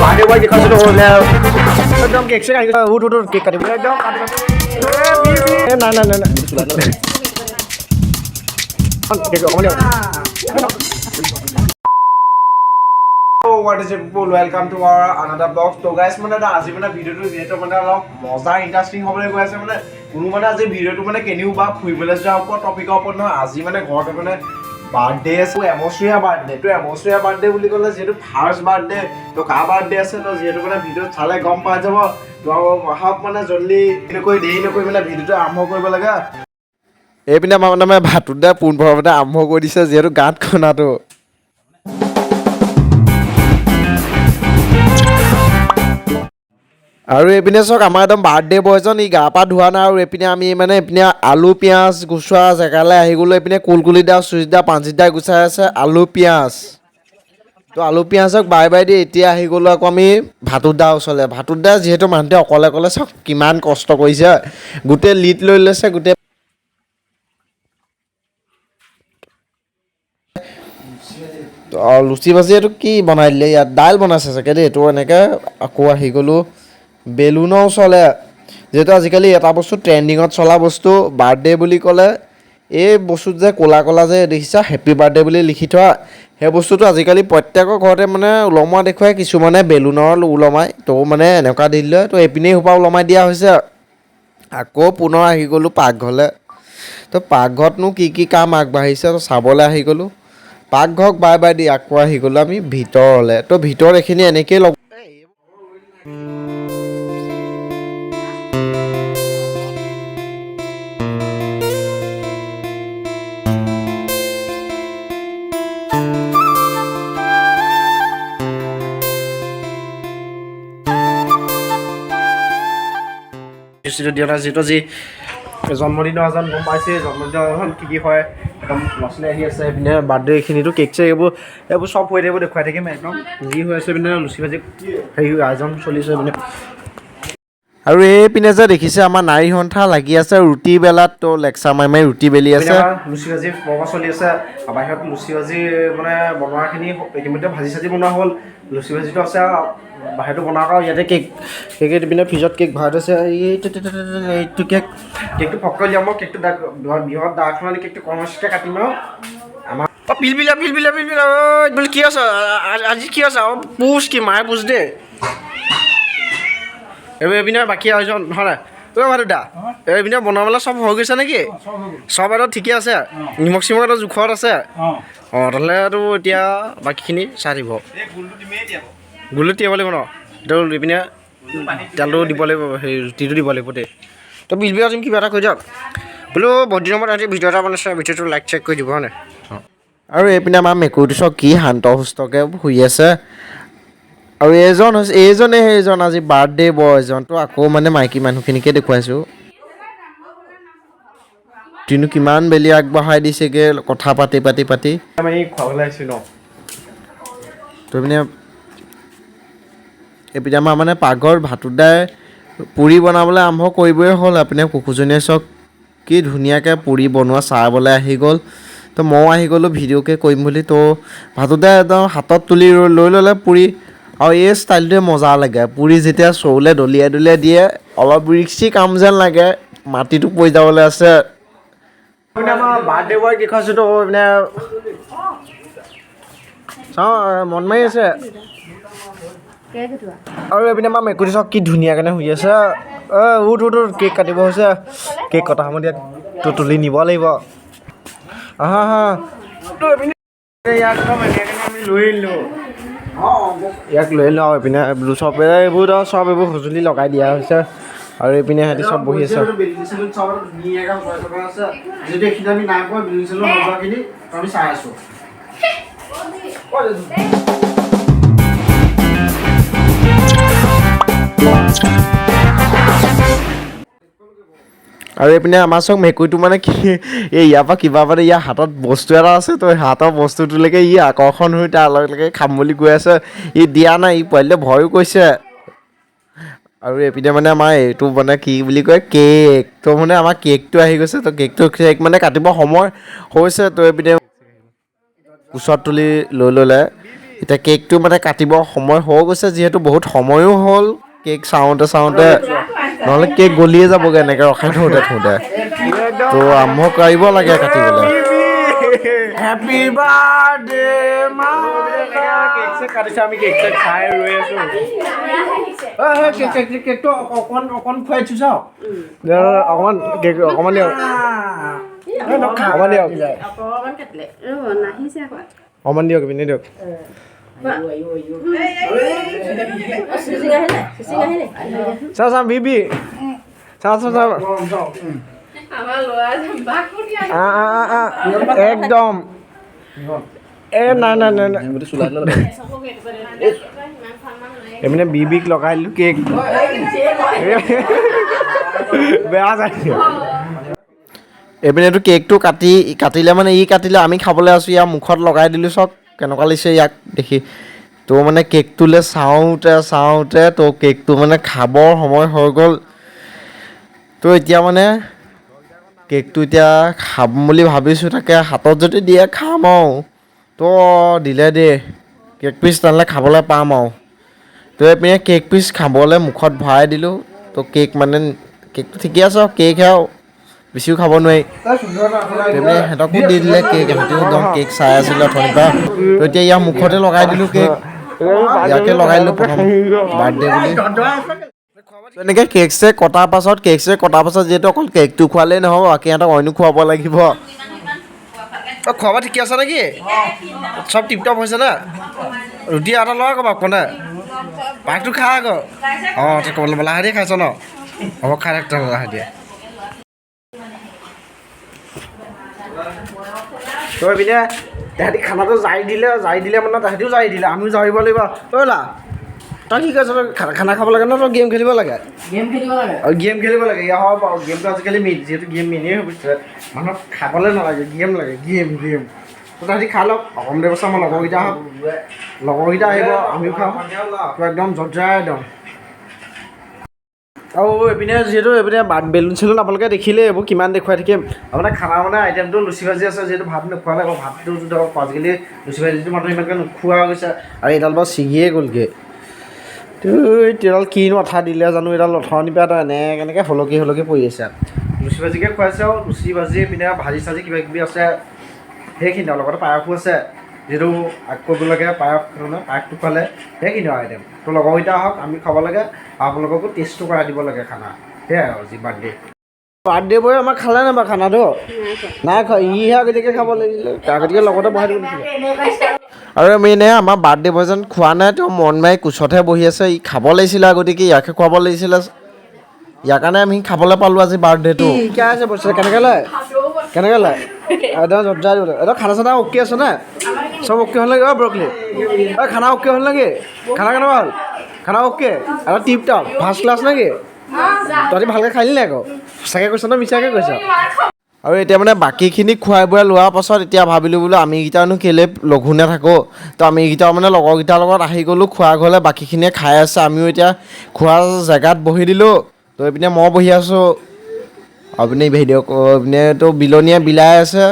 Birthday বয় দেখাইছিলোঁ একদম cake check আহি উঠ কেক কাটিব একদম নাই নাই নাই নাই What is it, people? Welcome to our another vlog. So guys, মানে আজি মানে ভিডিওটো যেহেতু মানে অলপ মজা ইন্টাৰেষ্টিং হ'বলৈ গৈ আছে মানে কোনো মানে আজি ভিডিওটো মানে কেনিও বা ফুৰিবলৈ যোৱাৰ ওপৰত টপিকৰ ওপৰত নহয় আজি মানে ঘৰতে মানে বাৰ্থডে আছে এমছৰীয়া বাৰ্থডে বুলি ক'লে যিহেতু ফাৰ্ষ্ট বাৰ্থডে তো কাৰ বাৰ্থডে আছে তো যিহেতু মানে ভিডিঅ'ত চালে গম পাই যাব তো আহক মানে জল্দি দেৰি নকৰি মানে ভিডিঅ'টো আৰম্ভ কৰিব লাগে এইপিনে মানে ভাতোতে পোনপ্ৰথমতে আৰম্ভ কৰি দিছে যিহেতু গাত খনাটো আৰু এইপিনে চাওক আমাৰ একদম বাৰ্থডে বয়জন ই গা পা ধোৱা নাই আৰু এইপিনে আমি মানে এইপিনে আলু পিঁয়াজ গুচোৱা জেগালৈ আহি গ'লোঁ এইপিনে কুলকুলিদা চুজিদা পাঞ্জিদা গুচাই আছে আলু পিঁয়াজ তো আলু পিঁয়াজক বাই দি এতিয়া আহি গ'লোঁ আকৌ আমি ভাতোদা ওচৰলৈ ভাতোদা যিহেতু মানুহটোৱে অকলে চাওক কিমান কষ্ট কৰিছে গোটেই লিড লৈ লৈছে গোটেই লুচি ভাজি এইটো কি বনাই দিলে ইয়াত দাইল বনাইছে চাগে দেই এইটো এনেকৈ আকৌ আহি গ'লোঁ বেলুনৰ ওচৰলৈ যিহেতু আজিকালি এটা বস্তু ট্ৰেণ্ডিঙত চলা বস্তু বাৰ্থডে বুলি ক'লে এই বস্তুটো যে ক'লা যে দেখিছা হেপী বাৰ্থডে বুলি লিখি থোৱা সেই বস্তুটো আজিকালি প্ৰত্যেকৰ ঘৰতে মানে ওলমোৱা দেখুৱাই কিছুমানে বেলুনৰ ওলমাই তো মানে এনেকুৱা দি দিলে তো এইপিনেই সোপা ওলমাই দিয়া হৈছে আকৌ পুনৰ আহি গ'লোঁ পাকঘৰলৈ তো পাকঘৰতনো কি কাম আগবাঢ়িছে তো চাবলৈ আহি গ'লোঁ পাকঘৰক বাই দি আকৌ আহি গ'লোঁ আমি ভিতৰলৈ তো ভিতৰত এইখিনি এনেকৈয়ে লগ দিয়না যিহেতু আজি জন্মদিনৰ এজন গম পাইছে জন্মদিনৰ কি হয় একদম ল'ৰা ছোৱালী আহি আছে এইপিনে বাৰ্থডে এইখিনিতো কেক চেক এইবোৰ চব হৈ থাকিব দেখুৱাই থাকিম একদম যি হৈ আছে পিনে লুচি ভাজি হেৰি আয়োজন চলিছে মানে আৰু এইপিনে যে দেখিছে আমাৰ নাৰী সন্থা লাগি আছে ৰুটি বেলাত তো লেকচাৰ মাৰি ৰুটি বেলি আছে লুচি ভাজি বনোৱা চলি আছে বাহিৰত লুচি ভাজি মানে বনোৱাখিনি ইতিমধ্যে ভাজি চাজি বনোৱা হ'ল লুচি ভাজিটো আছে বাহিৰটো বনাওঁ আৰু ইয়াতে কেক পিনে ফ্ৰিজত কেক ভৰাই থৈছে এইটো কেকটো পককৈ লিয়াম মই কেকটো বিহত দাখনৰ কেকটো কৰ্মচিতে কাটিম আৰু আমাৰ পিলপিলা কি আছে আজি কি আছে আৰু পুচ কি মায়ে পুচ দেই এইপিনে বাকী আয়োজন নহয় নাই ভাতোদা এইপিনে বনাবলৈ চব হৈ গৈছে নেকি চব আৰু ঠিকে আছে নিমখ চিমখ এটা জোখত আছে তাহলেতো এতিয়া বাকীখিনি চাই দিব গুলো তিয়াব লাগিব ন এইটো এইপিনে তেলটো দিব লাগিব সেই ৰুটিটো দিব লাগিব দেই তো পিলপিলা তুমি কিবা এটা কৰি দিয়ক বোলো বহুত দিনৰ মূৰত আজি ভিডিঅ' এটা বনাইছে ভিডিঅ'টো লাইক চেক কৰি দিব হয় নাই আৰু এইপিনে আমাৰ মেকুৰীটো চব কি শান্ত সুস্থকৈ শুই আছে আৰু এইজনে সেইজন আজি বাৰ্থডে বয়জনটো আকৌ মানে মাইকী মানুহখিনিকে দেখুৱাইছোঁ তিনিও কিমান বেলি আগবঢ়াই দিছেগৈ কথা পাতি আমি খুৱাবলৈ আহিছোঁ ন তো এইপিনে আমাৰ মানে পাকঘৰ ভাতোদাই পুৰি বনাবলৈ আৰম্ভ কৰিবই হ'ল আপুনি কুকুৰজনীয়ে চাওক কি ধুনীয়াকৈ পুৰি বনোৱা চাবলৈ আহি গ'ল তো ময়ো আহি গ'লোঁ ভিডিঅ'কে কৰিম বুলি তো ভাতোদাই একদম হাতত তুলি লৈ ল'লে পুৰি আৰু এই ষ্টাইলটোৱে মজা লাগে পুৰি যেতিয়া চৌলে দলিয়াই দিয়ে অলপ ৰিক্সি কাম যেন লাগে মাটিটো পৰি যাবলৈ আছে আমাৰ বাৰ্থডে বয় দেখুৱাইছোঁ তো মানে চাওঁ মন মাৰি আছে আৰু এইপিনে আমাৰ মেকুৰী চাওক কি ধুনীয়াকৈ শুই আছে উঠ কেক কাটিব হৈছে কেক কটা সময়ত ইয়াক তুলি নিব লাগিব আমি লৈ আনিলোঁ ইয়াক লৈ আনিলোঁ আৰু এইপিনে চব এইবোৰ সঁজুলি লগাই দিয়া হৈছে আৰু এইপিনে সিহঁতি চব বহি আছে যদি এইখিনি আমি নাই পোৱা বিল্ডিং চেলুন সজোৱাখিনি আমি চাই আছোঁ আৰু এইপিনে আমাৰ চাওক মেকুৰীটো মানে কি ইয়াৰ পৰা কিবা মানে ইয়াৰ হাতত বস্তু এটা আছে তো হাতৰ বস্তুটোলৈকে আকৰ্ষণ হৈ তাৰ লগে খাম বুলি গৈ আছে দিয়া নাই পোৱালিটোৱে ভয়ো কৰিছে আৰু এইপিনে মানে আমাৰ এইটো মানে কি বুলি কয় কেক তো মানে আমাৰ কেকটো আহি গৈছে তো কেক মানে কাটিব সময় হৈছে তো এইপিনে ওচৰত তুলি লৈ ল'লে এতিয়া কেকটো মানে কাটিব সময় হৈ গৈছে যিহেতু বহুত সময়ো হ'ল কেক চাওঁতে নহ'লে কেক গলিয়ে যাবগৈ এনেকৈ ৰখাই থওঁতে তো আৰম্ভ কৰিব লাগে কাটিবলৈ হেপী বাৰ্থডে মা কেক চেক কাটিছে আমি কেক চেক খাই ৰৈ আছো কেকটো অকণ খুৱাই দিছো চাওঁ অকণমান কেক অকণমান দিয়ক অকণমান দিয়ক অকণমান দিয়ক পিনে দিয়ক চাওঁ বিবি চাওঁ একদম নাই এইপিনে বিবিক লগাই দিলোঁ কেক বেয়া যায় এইপিনেতো কেকটো কাটিলে মানে কাটিলে আমি খাবলৈ আছোঁ ইয়াৰ মুখত লগাই দিলোঁ চাওক কেনেকুৱা লাগিছে ইয়াক দেখি তো মানে কেকটোলৈ চাওঁতে তো কেকটো মানে খাবৰ সময় হৈ গ'ল তো এতিয়া মানে কেকটো এতিয়া খাম বুলি ভাবিছোঁ তাকে হাতত যদি দিয়ে খাম আৰু তো দিলে দেই কেক পিচ তেনেহ'লে খাবলৈ পাম আৰু তো এইপিনে কেক পিচ খাবলৈ মুখত ভৰাই দিলোঁ তো কেকটো ঠিকে আছে আৰু কেক আৰু বেছিও খাব নোৱাৰি এইপিনে সিহঁতকো দি দিলে কেক সিহঁতেও একদম কেক চাই আছিলে অথনিৰ পৰা তো এতিয়া ইয়াৰ মুখতে লগাই দিলোঁ কেক ইয়াকে লগাই দিলোঁ প্ৰথম বাৰ্থডে বুলি এনেকৈ কেক চেক কটাৰ পাছত যিহেতু অকল কেকটো খোৱালেই নহ'ব বাকী সিহঁতক অইনো খুৱাব লাগিব খোৱা বোৱা ঠিকে আছে নেকি চব টিপটপ হৈছে না ৰুটি এটা লোৱা আকৌ বাপকনে পাকটো খা আকৌ অঁ লাহে দিয়ে খাইছ ন হ'ব খাই থাক লাহে দিয়ে তই পিনে তাহাঁতি খানাটো জাৰি দিলে মানে তাহাঁতিও জাৰি দিলে আমিও জাৰিব লাগিব তই লা তই কি কৈছ তই খানা খাব লাগে ন তই গেম খেলিব লাগে গেম খেলিব লাগে ইয়া হ'ব বাৰু গেমটো আজিকালি যিহেতু গেম মেইনেই হৈ গৈছে মানুহক খাবলৈ নালাগে গেম লাগে গেম তো তাহাঁতি খাই লওক অসম দেৱস্থা আমাৰ লগৰকেইটা আহিব আমিও খাম তই একদম জৰ্জাই একদম আৰু এইপিনে বেলুন চেলুন আপোনালোকে দেখিলে এইবোৰ কিমান দেখুৱাই থাকিম আপোনাৰ খানা মানে আইটেমটো লুচি ভাজি আছে যিহেতু ভাত নোখোৱালে আকৌ ভাতটো ধৰক আজিকালি লুচি ভাজিটো মানুহ ইমানকৈ নোখোৱা গৈছে আৰু এইডাল বাৰু ছিগিয়ে গ'লগৈ এইডাল কিনো আঠা দিলে জানো এইডাল অথনিৰ পৰা এনেকৈ হলকি পৰি আছে লুচি ভাজিকৈ খুৱাইছে আৰু লুচি ভাজি পিনে ভাজি চাজি কিবা কিবি আছে সেইখিনি আৰু লগতে পায়সো আছে যিহেতু কৰিব লাগে পায়সটো খোৱালে সেইখিনি আৰু আইটেম তো লগৰকেইটা আহক আমি খাব লাগে আৰু আপোনালোককো টেষ্টটো কৰাই দিব লাগে খানা সেয়াই আৰু আজি বাৰ্থডে বয়ে আমাক খালে নাই বাৰু খানাটো নাই খোৱা ইহে আগতীয়াকৈ খাব লাগিছিলে আগতীয়াকৈ লগতে বহাই দিব লাগিছিলে আৰু আমাৰ বাৰ্থডে বয় যেন খোৱা নাই তেওঁ মন মাৰি কোচতহে বহি আছে ই খাব লাগিছিলে গতিকে ইয়াকে খুৱাব লাগিছিলে ইয়াৰ কাৰণে আমি খাবলৈ পালোঁ আজি বাৰ্থডেটো শিকাই আছে বস্তু কেনেকৈ লয় একদম জবজাই দিব একদম খানা চানা অ'কে আছে নে চব অ'কে হ'ল নেকি ব্ৰকলি খানা অ'কে হ'ল নেকি খানা কেনেকুৱা হ'ল খানা অ'কে আৰু টিপ টপ ফাৰ্ষ্ট ক্লাছ নেকি তহঁতি ভালকৈ খালি নাই আকৌ সঁচাকৈ কৈছ ন মিছাকৈ কৈছ আৰু এতিয়া মানে বাকীখিনি খুৱাই বোৱাই লোৱাৰ পাছত এতিয়া ভাবিলোঁ বোলো আমিকেইটানো কেলৈ লঘু নাথাকোঁ তো আমিকেইটাও মানে লগৰকেইটাৰ লগত আহি গ'লোঁ খোৱা ঘৰলৈ বাকীখিনিয়ে খাই আছে আমিও এতিয়া খোৱা জেগাত বহি দিলোঁ তো এইপিনে মই বহি আছোঁ আপুনি এইপিনেতো বিলনীয়ে বিলাই আছে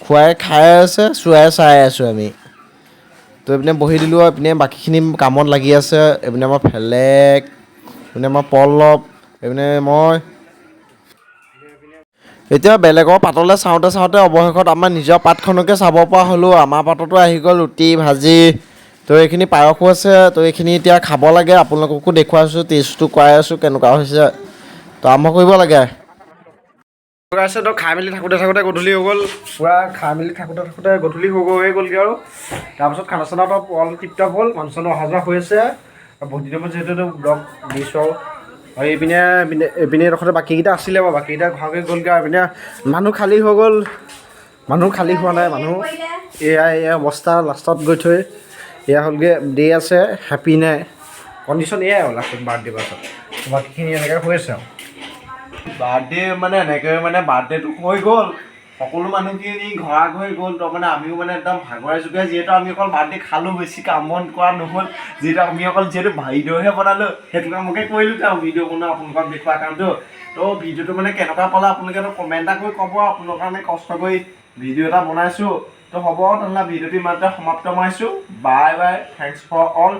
খুৱাই খাই আছে চোৱাই চাই আছোঁ আমি তো এইপিনে বহি দিলোঁ এইপিনে বাকীখিনি কামত লাগি আছে এইপিনে আমাৰ ফেলেক এইপিনে আমাৰ পল্লৱ এইপিনে মই এতিয়া বেলেগৰ পাতলৈ চাওঁতে অৱশেষত আমাৰ নিজৰ পাতখনকে চাব পৰা হ'লোঁ আমাৰ পাততো আহি গ'ল ৰুটি ভাজি তো এইখিনি পায়সো আছে তো এইখিনি এতিয়া খাব লাগে আপোনালোককো দেখুৱাইছোঁ টেষ্টটো কৰাই আছোঁ কেনেকুৱা হৈছে তো আৰম্ভ কৰিব লাগে তো খাই মেলি থাকোঁতে গধূলি হৈ গ'ল পূৰা খাই মেলি থাকোঁতে গধূলি হৈ গ'লগৈ আৰু তাৰপিছত খানা চানাটো অল টিপটপ হ'ল মানুহ চানুহ অহা যোৱা হৈ আছে বহুত দিনৰ পৰা যিহেতু ব্লগ দিছোঁ আৰু এইপিনে এডোখৰতে বাকীকেইটা আছিলে বাৰু বাকীকেইটা ঘৰকৈ গ'লগৈ আৰু এইপিনে মানুহ খালী হৈ গ'ল মানুহ খালী হোৱা নাই মানুহ এয়া অৱস্থা লাষ্টত গৈ থৈ এয়া হ'লগৈ ডে আছে হেপী নাই কণ্ডিশ্যন এয়াই হ'ল লাষ্টত বাৰ্থডে পাছত বাকীখিনি এনেকৈ হৈ আছে আৰু বাৰ্থডে মানে এনেকৈ মানে বাৰ্থডেটো হৈ গ'ল সকলো মানুহখিনি ঘৰা ঘৰি গ'ল তো মানে আমিও মানে একদম ভাগৰে জোগৰে যিহেতু আমি অকল বাৰ্থডে খালোঁ বেছি কাম বন কৰা নহ'ল যিহেতু আমি অকল ভিডিঅ'হে বনালোঁ সেইটো কামকে কৰিলোঁ তেওঁ ভিডিঅ' বনোৱা আপোনালোকক দেখুওৱা কাৰণটো তো ভিডিঅ'টো মানে কেনেকুৱা পালে আপোনালোকে কমেণ্ট এটা কৰি ক'ব আপোনালোকৰ কাৰণে কষ্ট কৰি ভিডিঅ' এটা বনাইছোঁ তো হ'ব তেনেহ'লে ভিডিঅ'টো ইমানতে সমাপ্ত কৰিছোঁ bye bye thanks for all